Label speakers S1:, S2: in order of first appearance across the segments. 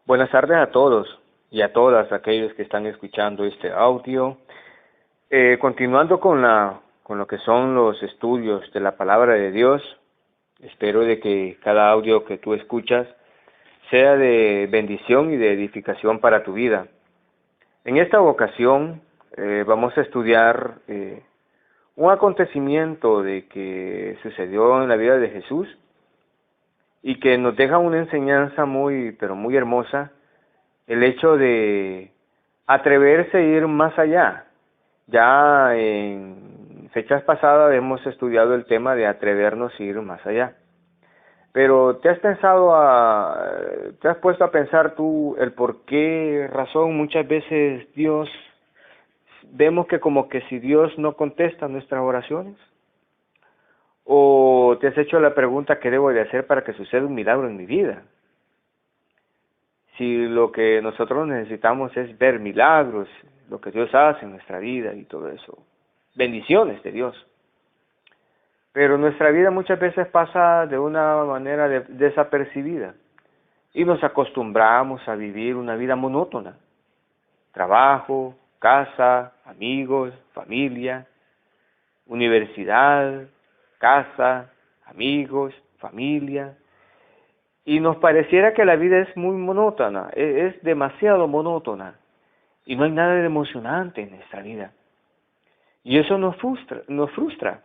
S1: Buenas tardes a todos y a todas aquellos que están escuchando este audio. Continuando con lo que son los estudios de la palabra de Dios, espero de que cada audio que tú escuchas sea de bendición y de edificación para tu vida. En esta ocasión vamos a estudiar un acontecimiento de que sucedió en la vida de Jesús y que nos deja una enseñanza muy hermosa, el hecho de atreverse a ir más allá. Ya en fechas pasadas hemos estudiado el tema de atrevernos a ir más allá. Pero ¿te has puesto a pensar tú el por qué razón muchas veces vemos que como que si Dios no contesta nuestras oraciones? ¿O te has hecho la pregunta qué debo de hacer para que suceda un milagro en mi vida? Si lo que nosotros necesitamos es ver milagros, lo que Dios hace en nuestra vida y todo eso, bendiciones de Dios. Pero nuestra vida muchas veces pasa de una manera desapercibida y nos acostumbramos a vivir una vida monótona. Trabajo, casa, amigos, familia, universidad, casa, amigos, familia. Y nos pareciera que la vida es muy monótona, es demasiado monótona. Y no hay nada de emocionante en nuestra vida. Y eso nos frustra.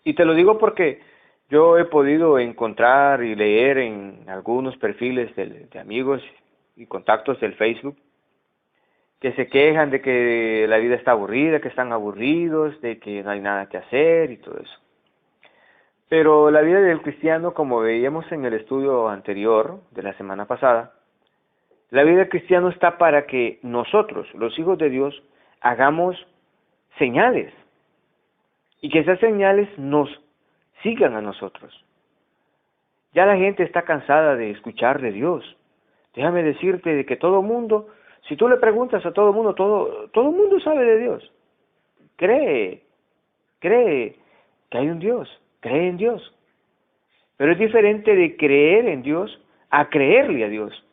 S1: Y te lo digo porque yo he podido encontrar y leer en algunos perfiles de amigos y contactos del Facebook que se quejan de que la vida está aburrida, que están aburridos, de que no hay nada que hacer y todo eso. Pero la vida del cristiano, como veíamos en el estudio anterior de la semana pasada, la vida del cristiano está para que nosotros, los hijos de Dios, hagamos señales y que esas señales nos sigan a nosotros. Ya la gente está cansada de escuchar de Dios. Déjame decirte de que todo mundo, si tú le preguntas a todo mundo, todo mundo sabe de Dios. Cree que hay un Dios, cree en Dios. Pero es diferente de creer en Dios a creerle a Dios.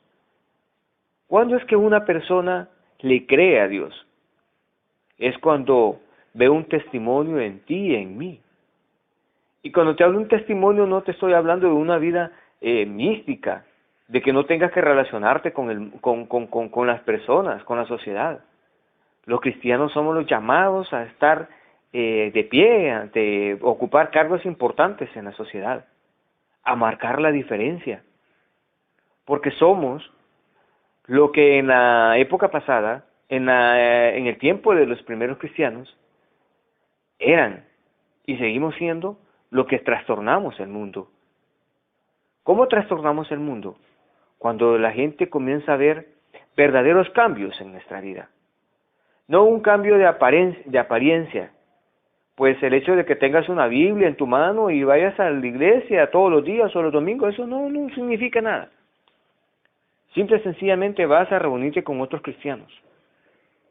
S1: ¿Cuándo es que una persona le cree a Dios? Es cuando ve un testimonio en ti y en mí. Y cuando te hablo de un testimonio no te estoy hablando de una vida mística, de que no tengas que relacionarte con las personas, con la sociedad. Los cristianos somos los llamados a estar de pie, ante ocupar cargos importantes en la sociedad, a marcar la diferencia, porque somos lo que en la época pasada, en el tiempo de los primeros cristianos, eran y seguimos siendo lo que trastornamos el mundo. ¿Cómo trastornamos el mundo? Cuando la gente comienza a ver verdaderos cambios en nuestra vida. No un cambio de apariencia, pues el hecho de que tengas una Biblia en tu mano y vayas a la iglesia todos los días o los domingos, eso no significa nada. Simple y sencillamente vas a reunirte con otros cristianos.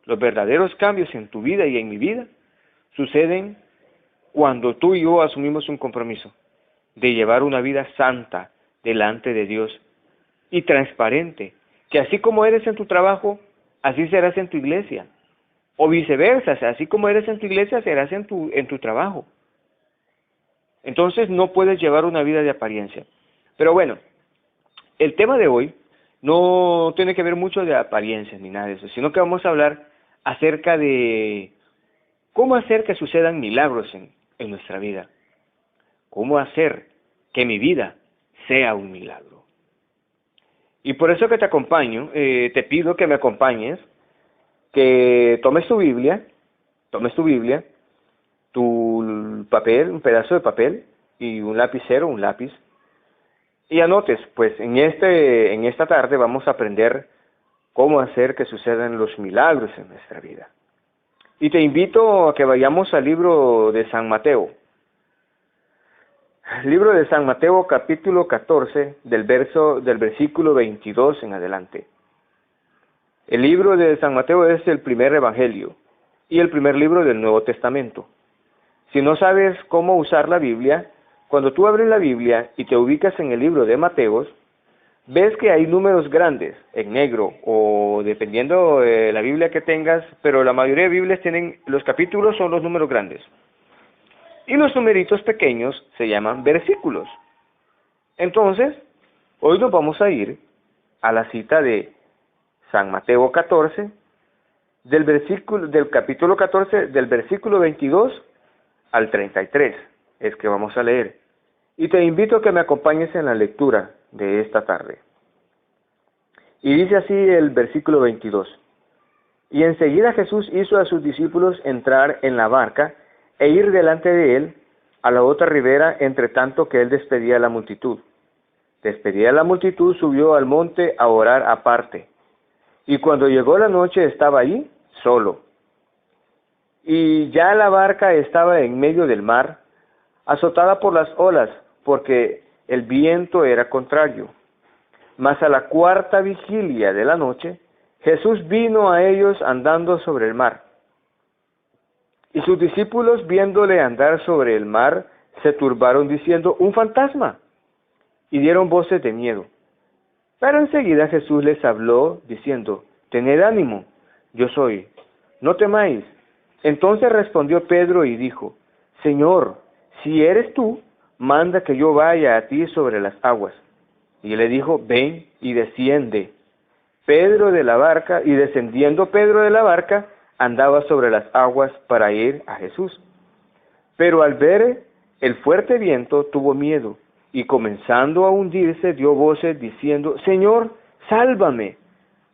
S1: Los verdaderos cambios en tu vida y en mi vida suceden cuando tú y yo asumimos un compromiso de llevar una vida santa delante de Dios y transparente, que así como eres en tu trabajo, así serás en tu iglesia, o viceversa, así como eres en tu iglesia, serás en tu trabajo. Entonces no puedes llevar una vida de apariencia. Pero bueno, el tema de hoy no tiene que ver mucho de apariencias ni nada de eso, sino que vamos a hablar acerca de cómo hacer que sucedan milagros en nuestra vida. Cómo hacer que mi vida sea un milagro. Y por eso que te acompaño, te pido que me acompañes, que tomes tu Biblia, tu papel, un pedazo de papel y un lapicero, un lápiz, y anotes, pues en esta tarde vamos a aprender cómo hacer que sucedan los milagros en nuestra vida. Y te invito a que vayamos al libro de San Mateo. Libro de San Mateo, capítulo 14, del versículo 22 en adelante. El libro de San Mateo es el primer evangelio y el primer libro del Nuevo Testamento. Si no sabes cómo usar la Biblia, cuando tú abres la Biblia y te ubicas en el libro de Mateos, ves que hay números grandes en negro, o dependiendo de la Biblia que tengas, pero la mayoría de Biblias tienen, los capítulos son los números grandes. Y los numeritos pequeños se llaman versículos. Entonces, hoy nos vamos a ir a la cita de San Mateo 14, del capítulo 14, del versículo 22 al 33, es que vamos a leer. Y te invito a que me acompañes en la lectura de esta tarde. Y dice así el versículo 22. Y enseguida Jesús hizo a sus discípulos entrar en la barca e ir delante de él a la otra ribera, entre tanto que él despedía a la multitud. Despedida a la multitud, subió al monte a orar aparte. Y cuando llegó la noche estaba allí solo. Y ya la barca estaba en medio del mar, azotada por las olas, porque el viento era contrario. Mas a la cuarta vigilia de la noche, Jesús vino a ellos andando sobre el mar. Y sus discípulos, viéndole andar sobre el mar, se turbaron diciendo: ¡un fantasma! Y dieron voces de miedo. Pero enseguida Jesús les habló, diciendo: tened ánimo, yo soy, no temáis. Entonces respondió Pedro y dijo: Señor, si eres tú, manda que yo vaya a ti sobre las aguas. Y él le dijo: ven y desciende. Pedro de la barca, y descendiendo Pedro de la barca, andaba sobre las aguas para ir a Jesús. Pero al ver el fuerte viento, tuvo miedo, y comenzando a hundirse, dio voces diciendo: Señor, sálvame.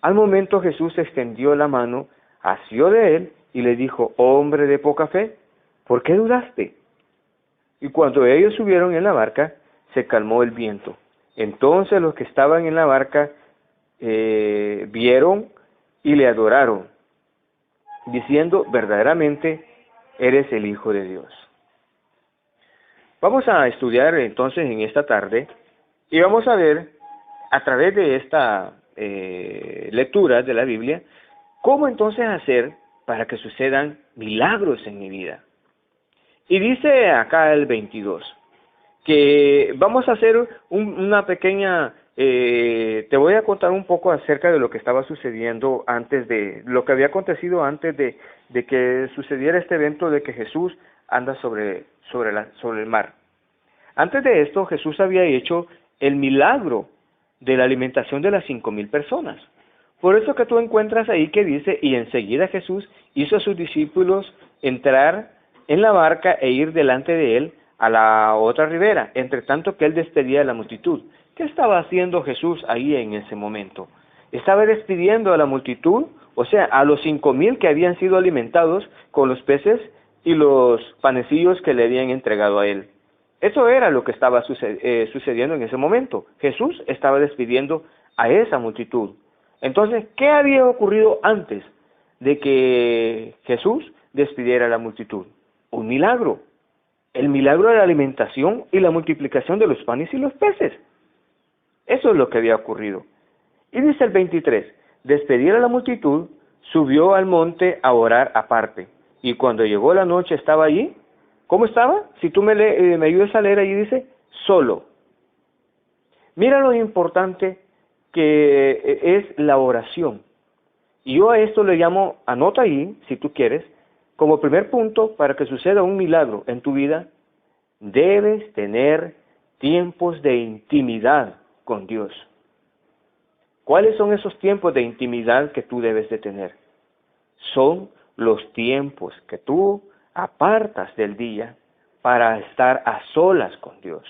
S1: Al momento Jesús extendió la mano, asió de él, y le dijo: hombre de poca fe, ¿por qué dudaste? Y cuando ellos subieron en la barca, se calmó el viento. Entonces los que estaban en la barca vieron y le adoraron, diciendo: verdaderamente eres el Hijo de Dios. Vamos a estudiar entonces en esta tarde y vamos a ver a través de esta lectura de la Biblia cómo entonces hacer para que sucedan milagros en mi vida. Y dice acá el 22 que vamos a hacer una pequeña, te voy a contar un poco acerca de lo que estaba sucediendo antes de, lo que había acontecido antes de que sucediera este evento de que Jesús anda sobre el mar. Antes de esto, Jesús había hecho el milagro de la alimentación de las 5,000 personas. Por eso que tú encuentras ahí que dice: y enseguida Jesús hizo a sus discípulos entrar en la barca e ir delante de él a la otra ribera, entre tanto que él despedía a la multitud. ¿Qué estaba haciendo Jesús ahí en ese momento? Estaba despidiendo a la multitud, o sea, a los 5,000 que habían sido alimentados con los peces y los panecillos que le habían entregado a él. Eso era lo que estaba sucediendo en ese momento. Jesús estaba despidiendo a esa multitud. Entonces, ¿qué había ocurrido antes de que Jesús despidiera a la multitud? Un milagro. El milagro de la alimentación y la multiplicación de los panes y los peces. Eso es lo que había ocurrido. Y dice el 23, despedir a la multitud, subió al monte a orar aparte. Y cuando llegó la noche estaba allí. ¿Cómo estaba? Si tú me ayudas a leer, allí dice, solo. Mira lo importante que es la oración. Y yo a esto le llamo, anota ahí, si tú quieres, como primer punto, para que suceda un milagro en tu vida, debes tener tiempos de intimidad con Dios. ¿Cuáles son esos tiempos de intimidad que tú debes de tener? Son los tiempos que tú apartas del día para estar a solas con Dios.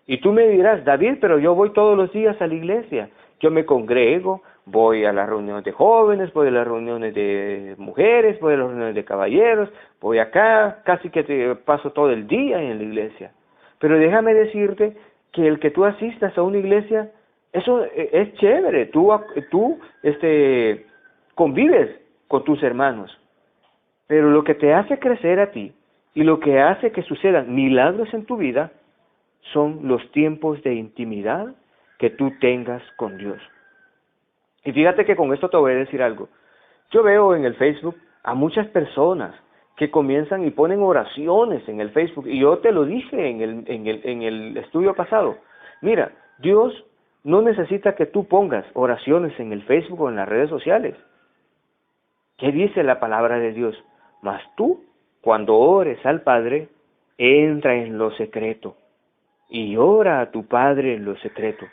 S1: Y tú me dirás: David, pero yo voy todos los días a la iglesia, yo me congrego, voy a las reuniones de jóvenes, voy a las reuniones de mujeres, voy a las reuniones de caballeros, voy acá, casi que te paso todo el día en la iglesia. Pero déjame decirte que el que tú asistas a una iglesia, eso es chévere, tú convives con tus hermanos. Pero lo que te hace crecer a ti y lo que hace que sucedan milagros en tu vida son los tiempos de intimidad que tú tengas con Dios. Y fíjate que con esto te voy a decir algo. Yo veo en el Facebook a muchas personas que comienzan y ponen oraciones en el Facebook, y yo te lo dije en el estudio pasado. Mira, Dios no necesita que tú pongas oraciones en el Facebook o en las redes sociales. ¿Qué dice la palabra de Dios? Mas tú, cuando ores al Padre, entra en lo secreto y ora a tu Padre en lo secreto.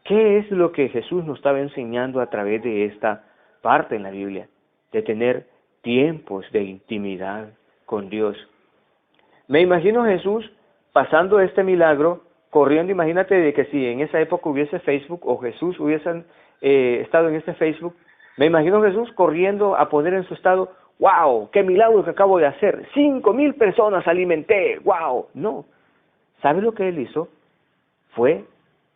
S1: ¿Qué es lo que Jesús nos estaba enseñando a través de esta parte en la Biblia? De tener tiempos de intimidad con Dios. Me imagino Jesús pasando este milagro, corriendo. Imagínate de que si en esa época hubiese Facebook o Jesús hubiese estado en este Facebook, me imagino Jesús corriendo a poner en su estado, ¡wow! ¡Qué milagro que acabo de hacer! 5,000 personas alimenté, ¡wow! No. ¿Sabe lo que él hizo? Fue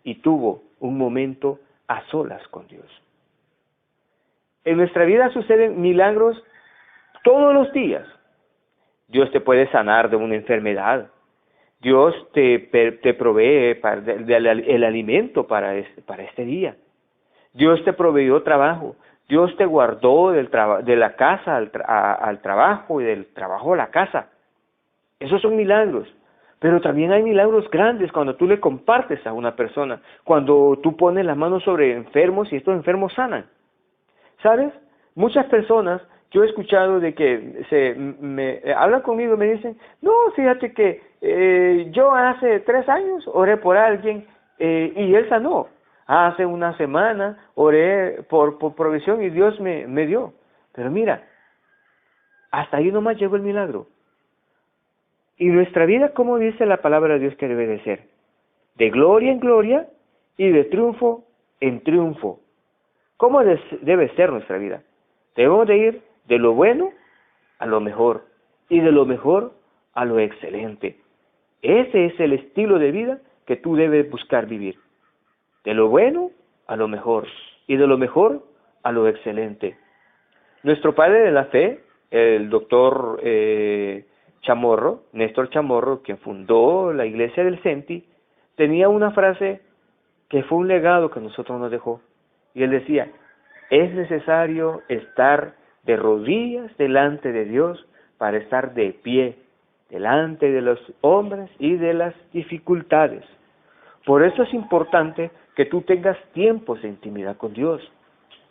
S1: y tuvo un momento a solas con Dios. En nuestra vida suceden milagros todos los días. Dios te puede sanar de una enfermedad. Dios te provee el alimento para este día. Dios te proveyó trabajo. Dios te guardó de la casa al trabajo y del trabajo a la casa. Esos son milagros. Pero también hay milagros grandes cuando tú le compartes a una persona, cuando tú pones las manos sobre enfermos y estos enfermos sanan. ¿Sabes? Muchas personas, yo he escuchado de que hablan conmigo y me dicen, no, fíjate que yo hace 3 años oré por alguien y él sanó. Hace una semana oré por provisión y Dios me dio. Pero mira, hasta ahí nomás llegó el milagro. Y nuestra vida, ¿cómo dice la palabra de Dios que debe de ser? De gloria en gloria y de triunfo en triunfo. ¿Cómo debe ser nuestra vida? Debemos de ir de lo bueno a lo mejor y de lo mejor a lo excelente. Ese es el estilo de vida que tú debes buscar vivir. De lo bueno a lo mejor y de lo mejor a lo excelente. Nuestro padre de la fe, el doctor Chamorro, Néstor Chamorro, quien fundó la iglesia del Senti, tenía una frase que fue un legado que nosotros nos dejó. Y él decía, es necesario estar de rodillas delante de Dios para estar de pie delante de los hombres y de las dificultades. Por eso es importante que tú tengas tiempos de intimidad con Dios,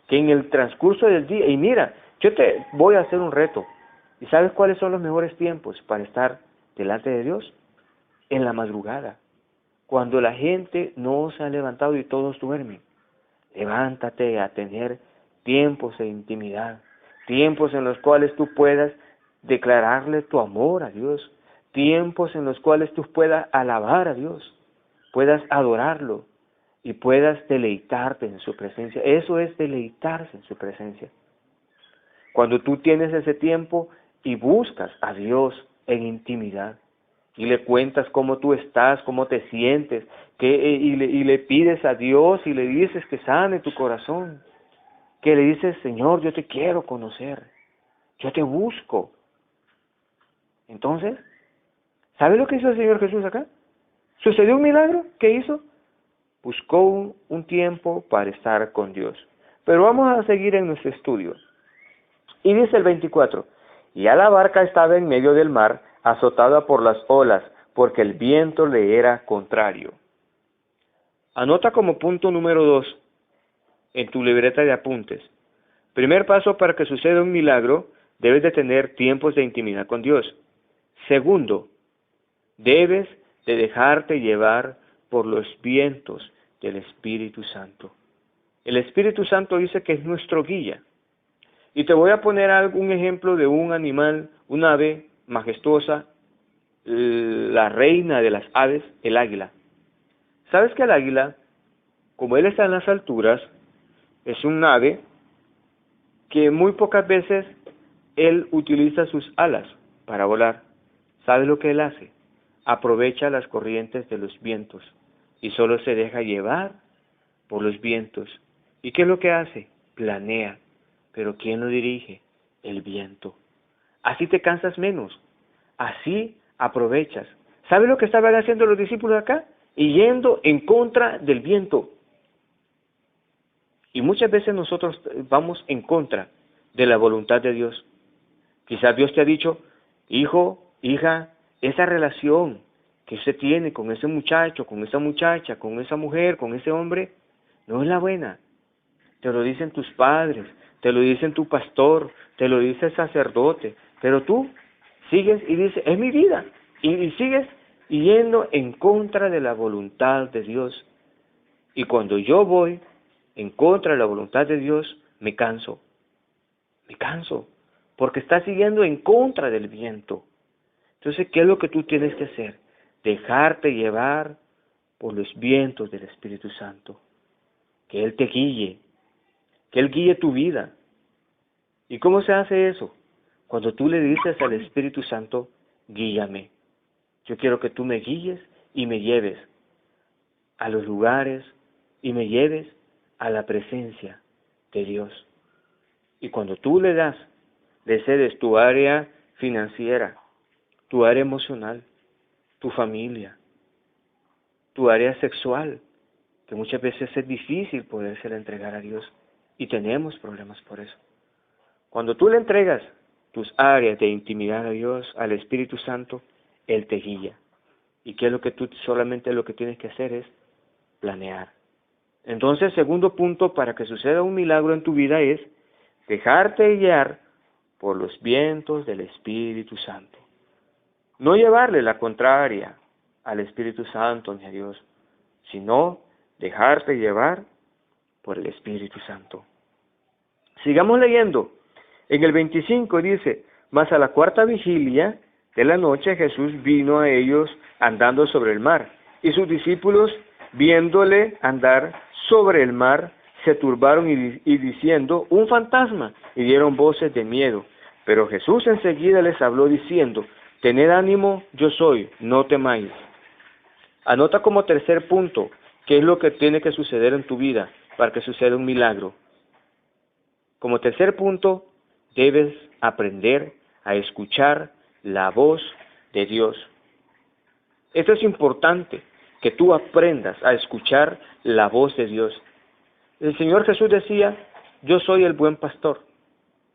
S1: que en el transcurso del día, y mira, yo te voy a hacer un reto, ¿y sabes cuáles son los mejores tiempos para estar delante de Dios? En la madrugada, cuando la gente no se ha levantado y todos duermen. Levántate a tener tiempos de intimidad, tiempos en los cuales tú puedas declararle tu amor a Dios, tiempos en los cuales tú puedas alabar a Dios, puedas adorarlo y puedas deleitarte en su presencia. Eso es deleitarse en su presencia. Cuando tú tienes ese tiempo y buscas a Dios en intimidad y le cuentas cómo tú estás, cómo te sientes, y le pides a Dios y le dices que sane tu corazón, que le dices, Señor, yo te quiero conocer, yo te busco. Entonces, ¿sabe lo que hizo el Señor Jesús acá? ¿Sucedió un milagro? ¿Qué hizo? Buscó un tiempo para estar con Dios. Pero vamos a seguir en nuestro estudio. Y dice el 24, y a la barca estaba en medio del mar, azotada por las olas, porque el viento le era contrario. Anota como punto número 2 en tu libreta de apuntes. Primer paso para que suceda un milagro, debes de tener tiempos de intimidad con Dios. Segundo, debes de dejarte llevar por los vientos del Espíritu Santo. El Espíritu Santo dice que es nuestro guía. Y te voy a poner un ejemplo de un animal, un ave majestuosa, la reina de las aves, el águila. ¿Sabes que el águila, como él está en las alturas, es un ave que muy pocas veces él utiliza sus alas para volar? ¿Sabes lo que él hace? Aprovecha las corrientes de los vientos y solo se deja llevar por los vientos. ¿Y qué es lo que hace? Planea. Pero ¿quién lo dirige? El viento. Así te cansas menos. Así aprovechas. ¿Sabes lo que estaban haciendo los discípulos acá? Y yendo en contra del viento. Y muchas veces nosotros vamos en contra de la voluntad de Dios. Quizás Dios te ha dicho, hijo, hija, esa relación que usted tiene con ese muchacho, con esa muchacha, con esa mujer, con ese hombre, no es la buena. Te lo dicen tus padres, te lo dicen tu pastor, te lo dice el sacerdote, pero tú sigues y dices, es mi vida, y sigues yendo en contra de la voluntad de Dios. Y cuando yo voy en contra de la voluntad de Dios, me canso, porque estás siguiendo en contra del viento. Entonces, ¿qué es lo que tú tienes que hacer? Dejarte llevar por los vientos del Espíritu Santo. Que Él te guíe, que Él guíe tu vida. ¿Y cómo se hace eso? Cuando tú le dices al Espíritu Santo, guíame. Yo quiero que tú me guíes y me lleves a los lugares y me lleves a la presencia de Dios. Y cuando tú le cedes tu área financiera, tu área emocional, tu familia, tu área sexual, que muchas veces es difícil podérsela entregar a Dios y tenemos problemas por eso. Cuando tú le entregas tus áreas de intimidad a Dios, al Espíritu Santo, Él te guía. ¿Y qué es lo que tú solamente lo que tienes que hacer es planear? Entonces, segundo punto para que suceda un milagro en tu vida es dejarte guiar por los vientos del Espíritu Santo. No llevarle la contraria al Espíritu Santo ni a Dios, sino dejarte llevar por el Espíritu Santo. Sigamos leyendo. En el 25 dice, mas a la cuarta vigilia de la noche Jesús vino a ellos andando sobre el mar, y sus discípulos, viéndole andar sobre el mar, se turbaron y diciendo, un fantasma, y dieron voces de miedo. Pero Jesús enseguida les habló diciendo, tened ánimo, yo soy, no temáis. Anota como tercer punto, qué es lo que tiene que suceder en tu vida para que suceda un milagro. Como tercer punto, debes aprender a escuchar la voz de Dios. Esto es importante, que tú aprendas a escuchar la voz de Dios. El Señor Jesús decía, yo soy el buen pastor,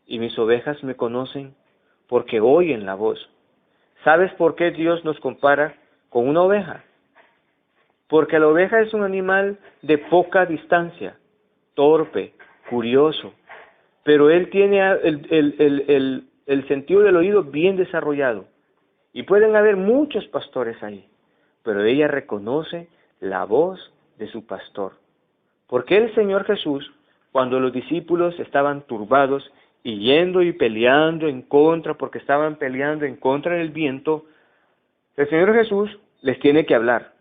S1: y mis ovejas me conocen porque oyen la voz. ¿Sabes por qué Dios nos compara con una oveja? Porque la oveja es un animal de poca distancia, torpe, curioso, pero él tiene el sentido del oído bien desarrollado. Y pueden haber muchos pastores ahí, pero ella reconoce la voz de su pastor. Porque el Señor Jesús, cuando los discípulos estaban turbados y yendo y peleando en contra, porque estaban peleando en contra del viento, el Señor Jesús les tiene que hablar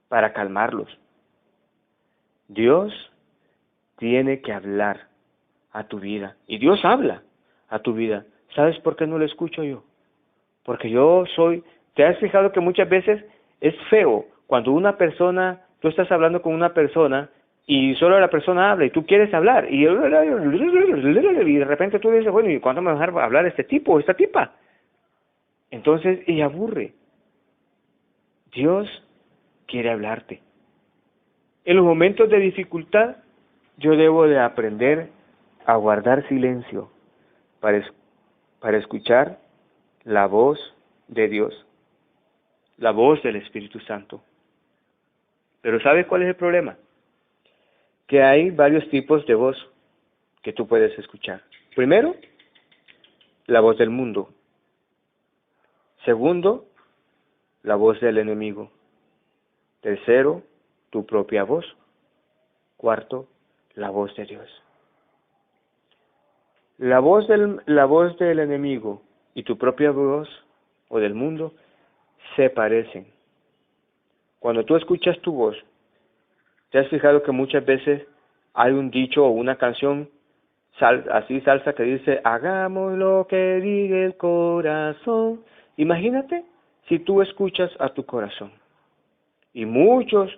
S1: para calmarlos. Dios tiene que hablar a tu vida. Y Dios habla a tu vida. ¿Sabes por qué no lo escucho yo? Porque yo soy... ¿Te has fijado que muchas veces es feo cuando una persona, tú estás hablando con una persona y solo la persona habla y tú quieres hablar y de repente tú dices, bueno, ¿y cuándo me va a dejar hablar este tipo o esta tipa? Entonces, y aburre. Dios quiere hablarte. En los momentos de dificultad, yo debo de aprender a guardar silencio para escuchar la voz de Dios, la voz del Espíritu Santo. Pero ¿sabes cuál es el problema? Que hay varios tipos de voz que tú puedes escuchar. Primero, la voz del mundo. Segundo, la voz del enemigo. Tercero, tu propia voz. Cuarto, la voz de Dios. La voz del enemigo y tu propia voz o del mundo se parecen. Cuando tú escuchas tu voz, ¿te has fijado que muchas veces hay un dicho o una canción así salsa que dice, hagamos lo que diga el corazón? Imagínate si tú escuchas a tu corazón. Y muchos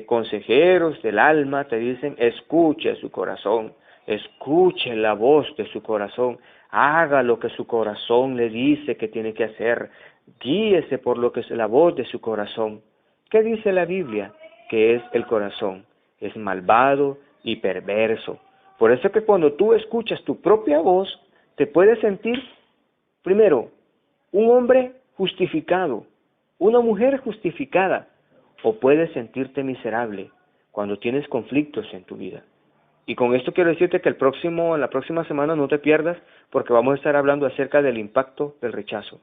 S1: consejeros del alma te dicen, escuche su corazón, escuche la voz de su corazón, haga lo que su corazón le dice que tiene que hacer, guíese por lo que es la voz de su corazón. ¿Qué dice la Biblia? Que es el corazón, es malvado y perverso. Por eso es que cuando tú escuchas tu propia voz, te puedes sentir, primero, un hombre justificado, una mujer justificada, o puedes sentirte miserable cuando tienes conflictos en tu vida. Y con esto quiero decirte que en la próxima semana no te pierdas, porque vamos a estar hablando acerca del impacto del rechazo.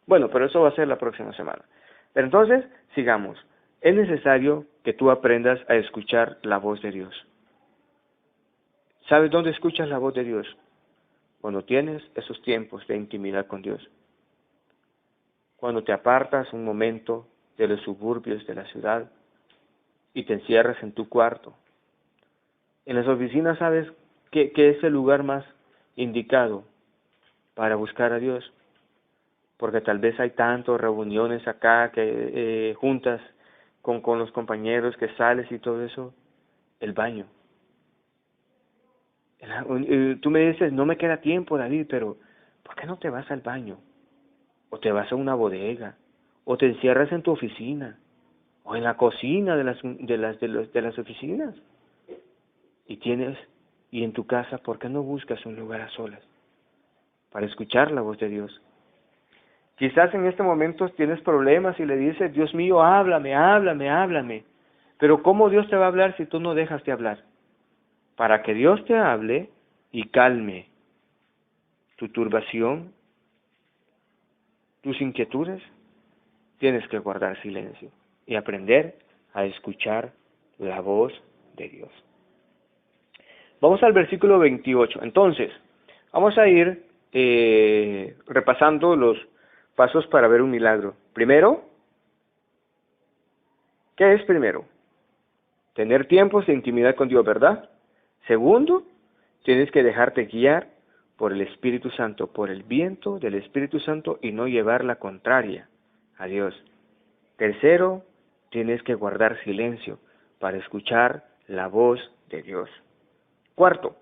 S1: Bueno, pero eso va a ser la próxima semana. Pero entonces, sigamos. Es necesario que tú aprendas a escuchar la voz de Dios. ¿Sabes dónde escuchas la voz de Dios? Cuando tienes esos tiempos de intimidad con Dios. Cuando te apartas un momento de los suburbios de la ciudad y te encierras en tu cuarto. En las oficinas, ¿sabes qué es el lugar más indicado para buscar a Dios? Porque tal vez hay tantas reuniones acá, que juntas con los compañeros, que sales y todo eso. El baño. Tú me dices, no me queda tiempo, David, pero ¿por qué no te vas al baño? O te vas a una bodega, o te encierras en tu oficina, o en la cocina de las oficinas. Y en tu casa, ¿por qué no buscas un lugar a solas para escuchar la voz de Dios? Quizás en este momento tienes problemas y le dices, Dios mío, háblame, háblame, háblame. Pero ¿cómo Dios te va a hablar si tú no dejas de hablar? Para que Dios te hable y calme tu turbación, tus inquietudes, tienes que guardar silencio y aprender a escuchar la voz de Dios. Vamos al versículo 28. Entonces, vamos a ir repasando los pasos para ver un milagro. Primero, ¿qué es primero? Tener tiempos de intimidad con Dios, ¿verdad? Segundo, tienes que dejarte guiar por el Espíritu Santo, por el viento del Espíritu Santo y no llevar la contraria a Dios. Tercero, tienes que guardar silencio para escuchar la voz de Dios. Cuarto,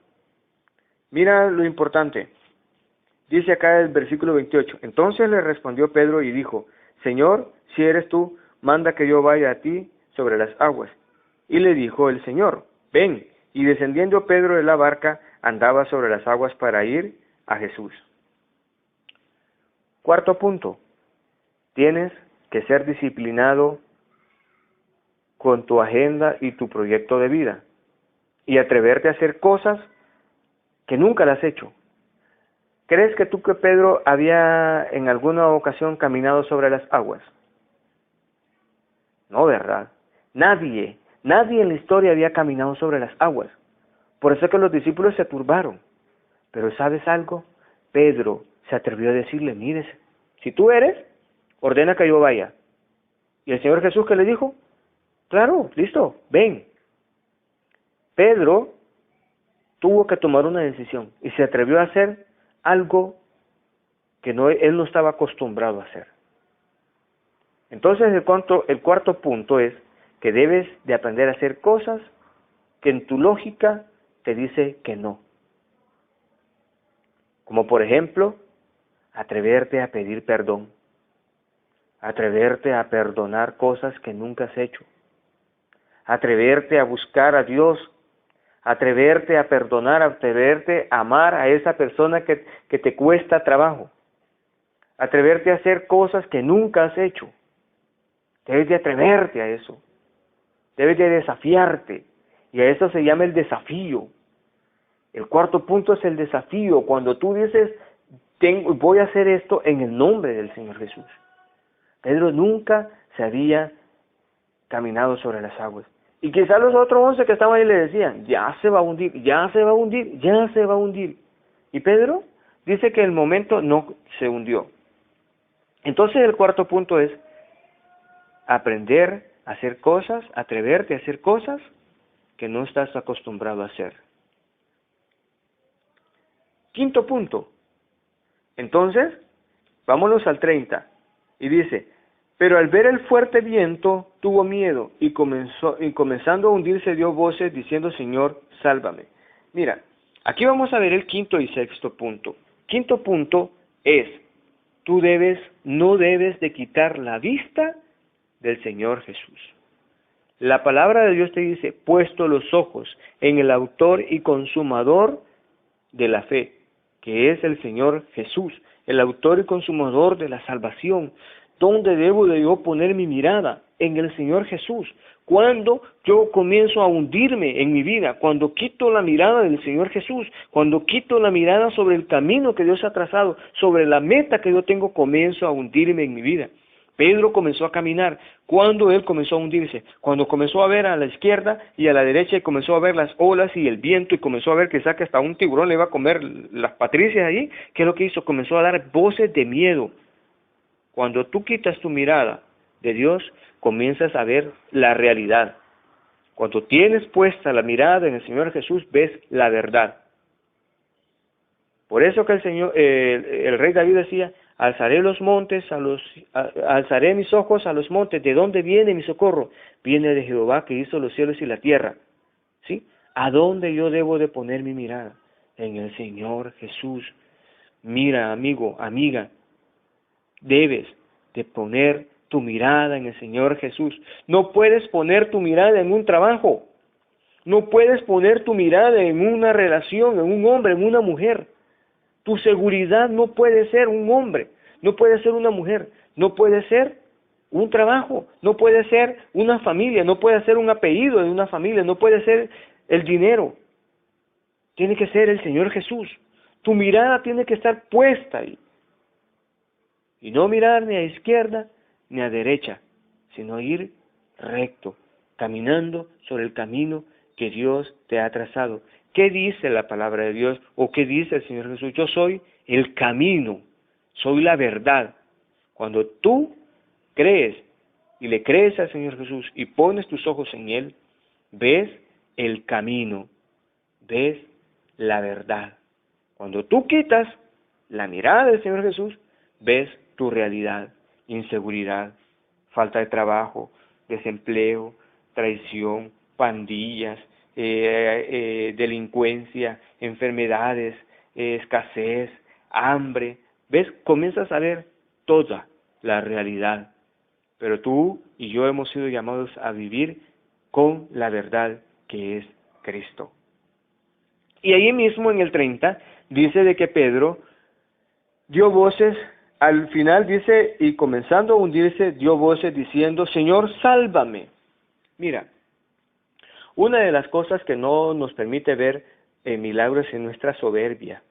S1: mira lo importante. Dice acá el versículo 28. Entonces le respondió Pedro y dijo, Señor, si eres tú, manda que yo vaya a ti sobre las aguas. Y le dijo el Señor, ven. Y descendiendo Pedro de la barca, andaba sobre las aguas para ir a Jesús. Cuarto punto, tienes que ser disciplinado con tu agenda y tu proyecto de vida. Y atreverte a hacer cosas que nunca las has hecho. ¿Crees que Pedro había en alguna ocasión caminado sobre las aguas? No, ¿verdad? Nadie en la historia había caminado sobre las aguas. Por eso es que los discípulos se turbaron. Pero ¿sabes algo? Pedro se atrevió a decirle, mire, si tú eres, ordena que yo vaya. ¿Y el Señor Jesús qué le dijo? Claro, listo, ven. Pedro tuvo que tomar una decisión y se atrevió a hacer algo que él no estaba acostumbrado a hacer. Entonces el cuarto punto es que debes de aprender a hacer cosas que en tu lógica te dice que no. Como por ejemplo, atreverte a pedir perdón, atreverte a perdonar cosas que nunca has hecho, atreverte a buscar a Dios, atreverte a perdonar, atreverte a amar a esa persona que te cuesta trabajo, atreverte a hacer cosas que nunca has hecho. Debes de atreverte a eso, debes de desafiarte, y a eso se llama el desafío. El cuarto punto es el desafío, cuando tú dices, voy a hacer esto en el nombre del Señor Jesús. Pedro nunca se había caminado sobre las aguas. Y quizás los otros 11 que estaban ahí le decían, ya se va a hundir, ya se va a hundir, ya se va a hundir. Y Pedro dice que el momento no se hundió. Entonces el cuarto punto es aprender a hacer cosas, atreverte a hacer cosas que no estás acostumbrado a hacer. Quinto punto. Entonces, vámonos al 30. Y dice, pero al ver el fuerte viento, tuvo miedo y comenzando a hundirse dio voces diciendo, Señor, sálvame. Mira, aquí vamos a ver el quinto y sexto punto. Quinto punto es, no debes de quitar la vista del Señor Jesús. La palabra de Dios te dice, puesto los ojos en el autor y consumador de la fe, que es el Señor Jesús, el autor y consumador de la salvación. ¿Dónde debo de yo poner mi mirada? En el Señor Jesús. Cuando yo comienzo a hundirme en mi vida, cuando quito la mirada del Señor Jesús, cuando quito la mirada sobre el camino que Dios ha trazado, sobre la meta que yo tengo, comienzo a hundirme en mi vida. Pedro comenzó a caminar. ¿Cuándo él comenzó a hundirse? Cuando comenzó a ver a la izquierda y a la derecha y comenzó a ver las olas y el viento y comenzó a ver que hasta un tiburón le iba a comer las patricias allí. ¿Qué es lo que hizo? Comenzó a dar voces de miedo. Cuando tú quitas tu mirada de Dios, comienzas a ver la realidad. Cuando tienes puesta la mirada en el Señor Jesús, ves la verdad. Por eso que el rey David decía, alzaré los montes, alzaré mis ojos a los montes. ¿De dónde viene mi socorro? Viene de Jehová que hizo los cielos y la tierra. ¿Sí? ¿A dónde yo debo de poner mi mirada? En el Señor Jesús. Mira, amigo, amiga, debes de poner tu mirada en el Señor Jesús. No puedes poner tu mirada en un trabajo. No puedes poner tu mirada en una relación, en un hombre, en una mujer. Tu seguridad no puede ser un hombre, no puede ser una mujer, no puede ser un trabajo, no puede ser una familia, no puede ser un apellido de una familia, no puede ser el dinero. Tiene que ser el Señor Jesús. Tu mirada tiene que estar puesta ahí. Y no mirar ni a izquierda ni a derecha, sino ir recto, caminando sobre el camino que Dios te ha trazado. ¿Qué dice la palabra de Dios? ¿O qué dice el Señor Jesús? Yo soy el camino, soy la verdad. Cuando tú crees y le crees al Señor Jesús y pones tus ojos en Él, ves el camino, ves la verdad. Cuando tú quitas la mirada del Señor Jesús, ves tu realidad, inseguridad, falta de trabajo, desempleo, traición, pandillas, delincuencia, enfermedades, escasez, hambre. ¿Ves? Comienzas a ver toda la realidad. Pero tú y yo hemos sido llamados a vivir con la verdad que es Cristo. Y ahí mismo en el 30 dice de que Pedro dio voces, al final dice, y comenzando a hundirse, dio voces diciendo, Señor, sálvame. Mira, una de las cosas que no nos permite ver milagros es nuestra soberbia.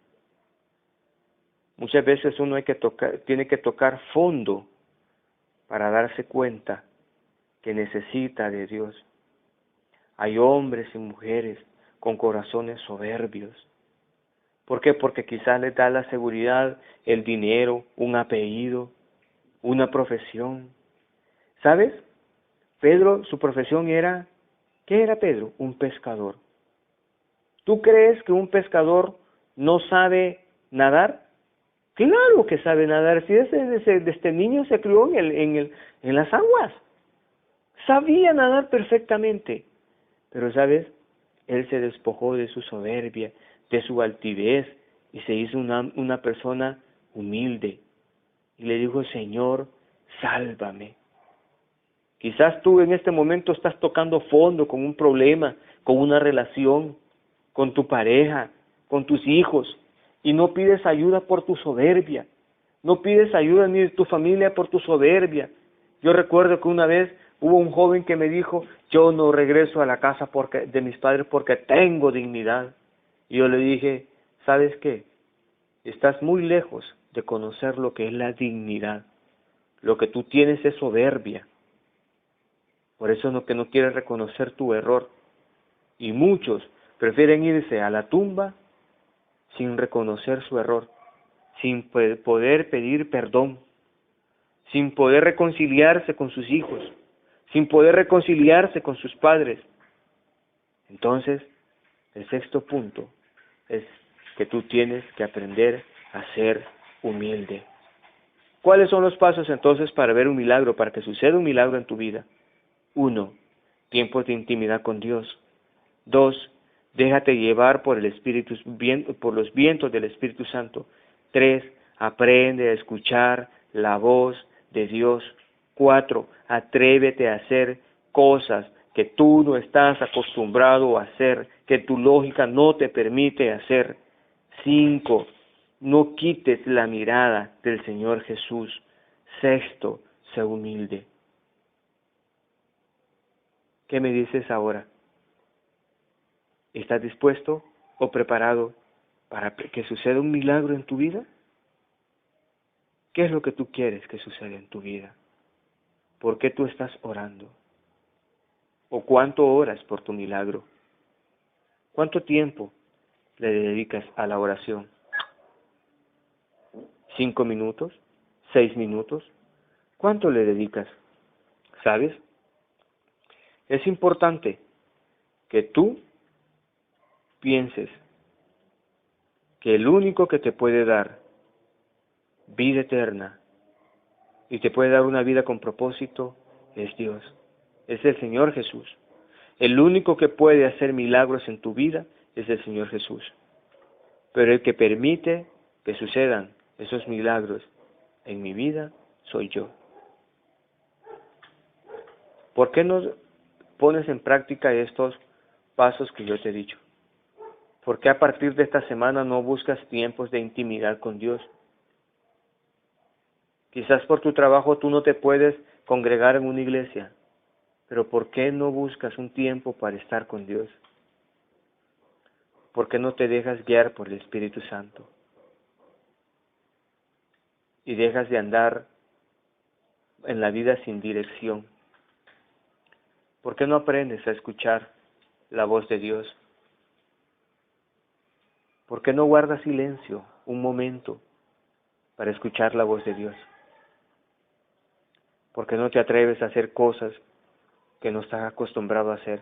S1: Muchas veces uno tiene que tocar fondo para darse cuenta que necesita de Dios. Hay hombres y mujeres con corazones soberbios. ¿Por qué? Porque quizás les da la seguridad, el dinero, un apellido, una profesión. ¿Sabes? Pedro, su profesión era, ¿qué era Pedro? Un pescador. ¿Tú crees que un pescador no sabe nadar? Claro que sabe nadar, si desde este niño se crió en las aguas. Sabía nadar perfectamente. Pero, ¿sabes? Él se despojó de su soberbia, de su altivez, y se hizo una persona humilde. Y le dijo, Señor, sálvame. Quizás tú en este momento estás tocando fondo con un problema, con una relación, con tu pareja, con tus hijos, y no pides ayuda por tu soberbia. No pides ayuda ni de tu familia por tu soberbia. Yo recuerdo que una vez hubo un joven que me dijo, yo no regreso a la casa de mis padres porque tengo dignidad. Y yo le dije, ¿sabes qué? Estás muy lejos de conocer lo que es la dignidad. Lo que tú tienes es soberbia. Por eso no quieres reconocer tu error. Y muchos prefieren irse a la tumba sin reconocer su error, sin poder pedir perdón, sin poder reconciliarse con sus hijos, sin poder reconciliarse con sus padres. Entonces, el sexto punto es que tú tienes que aprender a ser humilde. ¿Cuáles son los pasos entonces para ver un milagro, para que suceda un milagro en tu vida? 1. Tiempos de intimidad con Dios. 2. Déjate llevar por los vientos del Espíritu Santo. 3. Aprende a escuchar la voz de Dios. 4. Atrévete a hacer cosas que tú no estás acostumbrado a hacer, que tu lógica no te permite hacer. 5. No quites la mirada del Señor Jesús. 6. sé humilde. ¿Qué me dices ahora? ¿Estás dispuesto o preparado para que suceda un milagro en tu vida? ¿Qué es lo que tú quieres que suceda en tu vida? ¿Por qué tú estás orando? ¿O cuánto oras por tu milagro? ¿Cuánto tiempo le dedicas a la oración? ¿5 minutos? ¿6 minutos? ¿Cuánto le dedicas? ¿Sabes? Es importante que tú pienses que el único que te puede dar vida eterna y te puede dar una vida con propósito es Dios, es el Señor Jesús. El único que puede hacer milagros en tu vida es el Señor Jesús. Pero el que permite que sucedan esos milagros en mi vida soy yo. ¿Por qué no pones en práctica estos pasos que yo te he dicho? ¿Por qué a partir de esta semana no buscas tiempos de intimidad con Dios? Quizás por tu trabajo tú no te puedes congregar en una iglesia, pero ¿por qué no buscas un tiempo para estar con Dios? ¿Por qué no te dejas guiar por el Espíritu Santo? Y dejas de andar en la vida sin dirección. ¿Por qué no aprendes a escuchar la voz de Dios? ¿Por qué no guardas silencio un momento para escuchar la voz de Dios? ¿Por qué no te atreves a hacer cosas que no estás acostumbrado a hacer,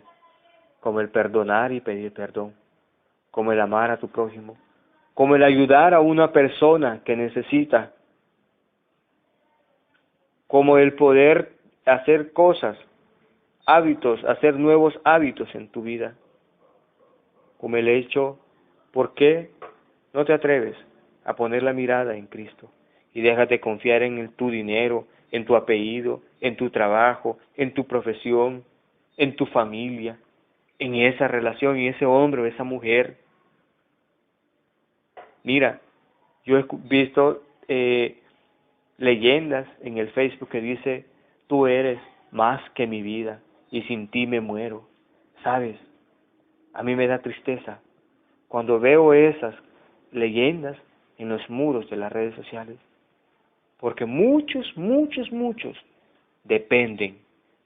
S1: como el perdonar y pedir perdón, como el amar a tu prójimo, como el ayudar a una persona que necesita, como el poder hacer cosas, hábitos, hacer nuevos hábitos en tu vida, como el hecho, ¿por qué no te atreves a poner la mirada en Cristo y déjate confiar en tu dinero, en tu apellido, en tu trabajo, en tu profesión, en tu familia, en esa relación, en ese hombre o esa mujer? Mira, yo he visto leyendas en el Facebook que dice, tú eres más que mi vida y sin ti me muero. ¿Sabes? A mí me da tristeza cuando veo esas leyendas en los muros de las redes sociales, porque muchos dependen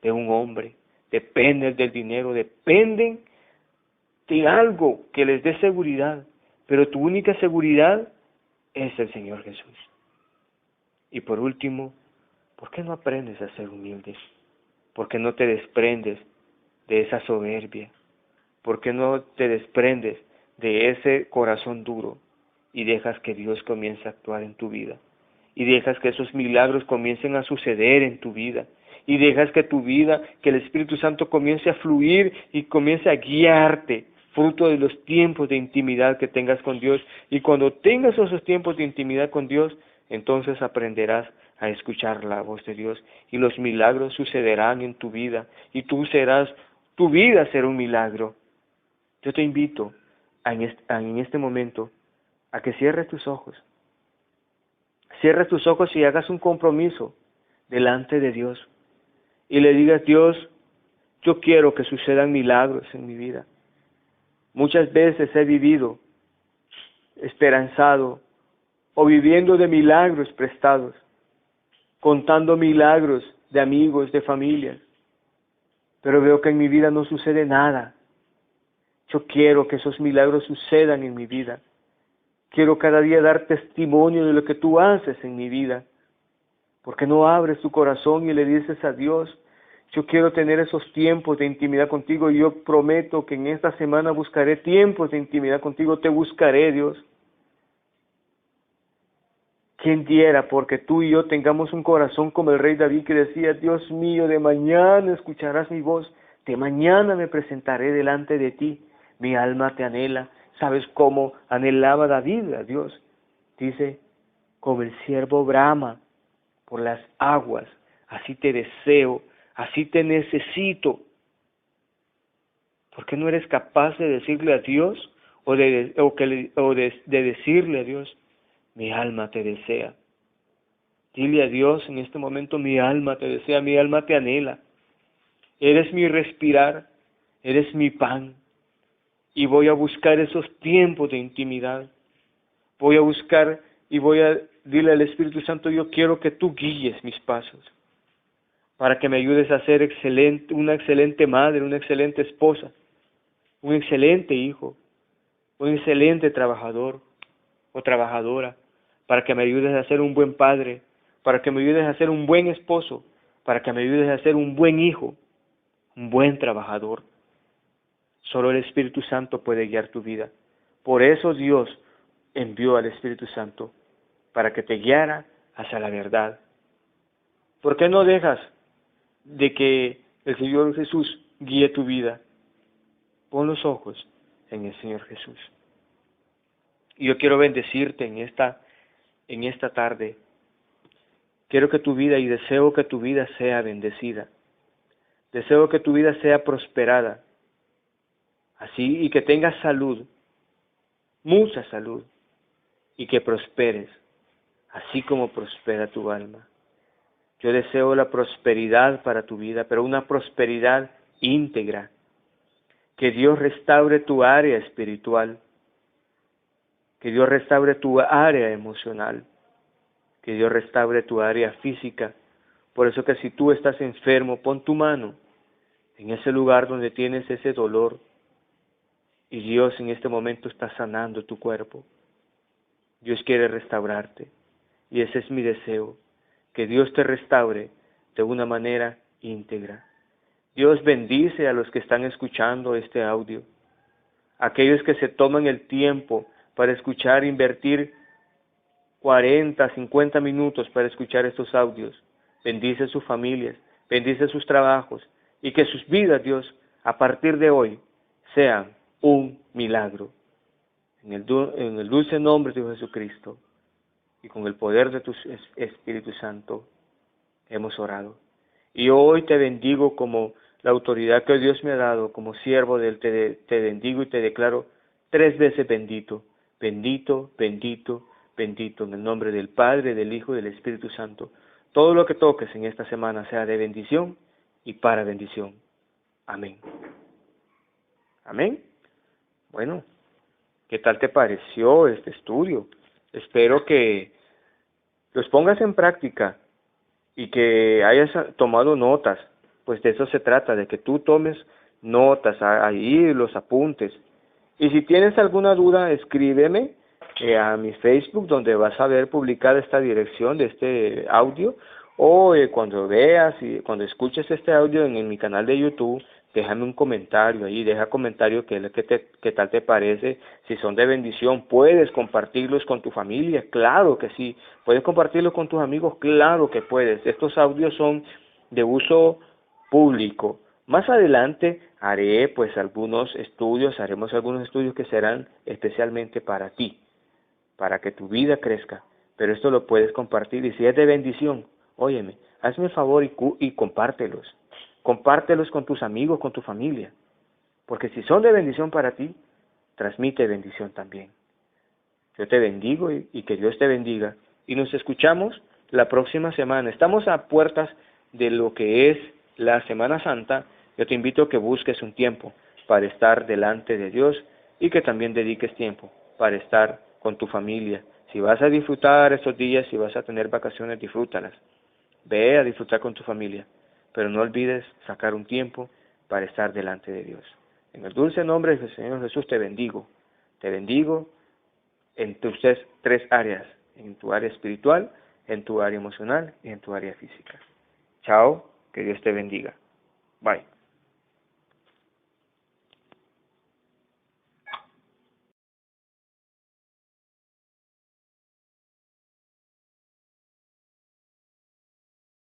S1: de un hombre, dependen del dinero, dependen de algo que les dé seguridad, pero tu única seguridad es el Señor Jesús. Y por último, ¿por qué no aprendes a ser humilde? ¿Por qué no te desprendes de esa soberbia? ¿Por qué no te desprendes de ese corazón duro y dejas que Dios comience a actuar en tu vida? Y dejas que esos milagros comiencen a suceder en tu vida. Y dejas que tu vida, que el Espíritu Santo comience a fluir y comience a guiarte, fruto de los tiempos de intimidad que tengas con Dios. Y cuando tengas esos tiempos de intimidad con Dios, entonces aprenderás a escuchar la voz de Dios y los milagros sucederán en tu vida y tu vida será un milagro. Yo te invito en este momento a que cierres tus ojos. Cierres tus ojos y hagas un compromiso delante de Dios. Y le digas, Dios, yo quiero que sucedan milagros en mi vida. Muchas veces he vivido esperanzado o viviendo de milagros prestados, contando milagros de amigos, de familias. Pero veo que en mi vida no sucede nada. Yo quiero que esos milagros sucedan en mi vida. Quiero cada día dar testimonio de lo que tú haces en mi vida. ¿Por qué no abres tu corazón y le dices a Dios, yo quiero tener esos tiempos de intimidad contigo y yo prometo que en esta semana buscaré tiempos de intimidad contigo, te buscaré, Dios? ¿Quién diera porque tú y yo tengamos un corazón como el rey David que decía, Dios mío, de mañana escucharás mi voz, de mañana me presentaré delante de ti, mi alma te anhela? ¿Sabes cómo anhelaba David a Dios? Dice, como el ciervo brama por las aguas, así te deseo, así te necesito. ¿Por qué no eres capaz de decirle a Dios de decirle a Dios, mi alma te desea? Dile a Dios en este momento: mi alma te desea, mi alma te anhela. Eres mi respirar, eres mi pan. Y voy a buscar esos tiempos de intimidad. Voy a buscar y voy a decirle al Espíritu Santo: yo quiero que tú guíes mis pasos, para que me ayudes a ser una excelente madre, una excelente esposa, un excelente hijo, un excelente trabajador o trabajadora, para que me ayudes a ser un buen padre, para que me ayudes a ser un buen esposo, para que me ayudes a ser un buen hijo, un buen trabajador. Solo el Espíritu Santo puede guiar tu vida. Por eso Dios envió al Espíritu Santo, para que te guiara hacia la verdad. ¿Por qué no dejas de que el Señor Jesús guíe tu vida? Pon los ojos en el Señor Jesús. Y yo quiero bendecirte en esta tarde. Quiero que tu vida, y deseo que tu vida sea bendecida. Deseo que tu vida sea prosperada. Así, y que tengas salud, mucha salud, y que prosperes, así como prospera tu alma. Yo deseo la prosperidad para tu vida, pero una prosperidad íntegra. Que Dios restaure tu área espiritual, que Dios restaure tu área emocional, que Dios restaure tu área física. Por eso que si tú estás enfermo, pon tu mano en ese lugar donde tienes ese dolor, y Dios en este momento está sanando tu cuerpo. Dios quiere restaurarte, y ese es mi deseo, que Dios te restaure de una manera íntegra. Dios bendice a los que están escuchando este audio, aquellos que se toman el tiempo para escuchar, invertir 40, 50 minutos para escuchar estos audios. Bendice sus familias, bendice sus trabajos, y que sus vidas, Dios, a partir de hoy, sean un milagro. En el dulce nombre de Jesucristo y con el poder de tu Espíritu Santo hemos orado. Y hoy te bendigo como la autoridad que Dios me ha dado, como siervo de Él, te bendigo y te declaro 3 veces bendito, bendito, bendito, bendito, en el nombre del Padre, del Hijo y del Espíritu Santo. Todo lo que toques en esta semana sea de bendición y para bendición. Amén. Amén. Bueno, ¿qué tal te pareció este estudio? Espero que los pongas en práctica y que hayas tomado notas, pues de eso se trata, de que tú tomes notas, ahí los apuntes. Y si tienes alguna duda, escríbeme a mi Facebook, donde vas a ver publicada esta dirección de este audio, o cuando veas y cuando escuches este audio en mi canal de YouTube, déjame un comentario ahí, deja comentario qué tal te parece, si son de bendición. Puedes compartirlos con tu familia, claro que sí. Puedes compartirlos con tus amigos, claro que puedes. Estos audios son de uso público. Más adelante haremos algunos estudios que serán especialmente para ti, para que tu vida crezca. Pero esto lo puedes compartir, y si es de bendición, óyeme, hazme el favor y compártelos. Compártelos con tus amigos, con tu familia. Porque si son de bendición para ti, transmite bendición también. Yo te bendigo y que Dios te bendiga. Y nos escuchamos la próxima semana. Estamos a puertas de lo que es la Semana Santa. Yo te invito a que busques un tiempo para estar delante de Dios, y que también dediques tiempo para estar con tu familia. Si vas a disfrutar estos días, si vas a tener vacaciones, disfrútalas. Ve a disfrutar con tu familia, pero no olvides sacar un tiempo para estar delante de Dios. En el dulce nombre del Señor Jesús te bendigo. Te bendigo en tus 3 áreas, en tu área espiritual, en tu área emocional y en tu área física. Chao, que Dios te bendiga. Bye.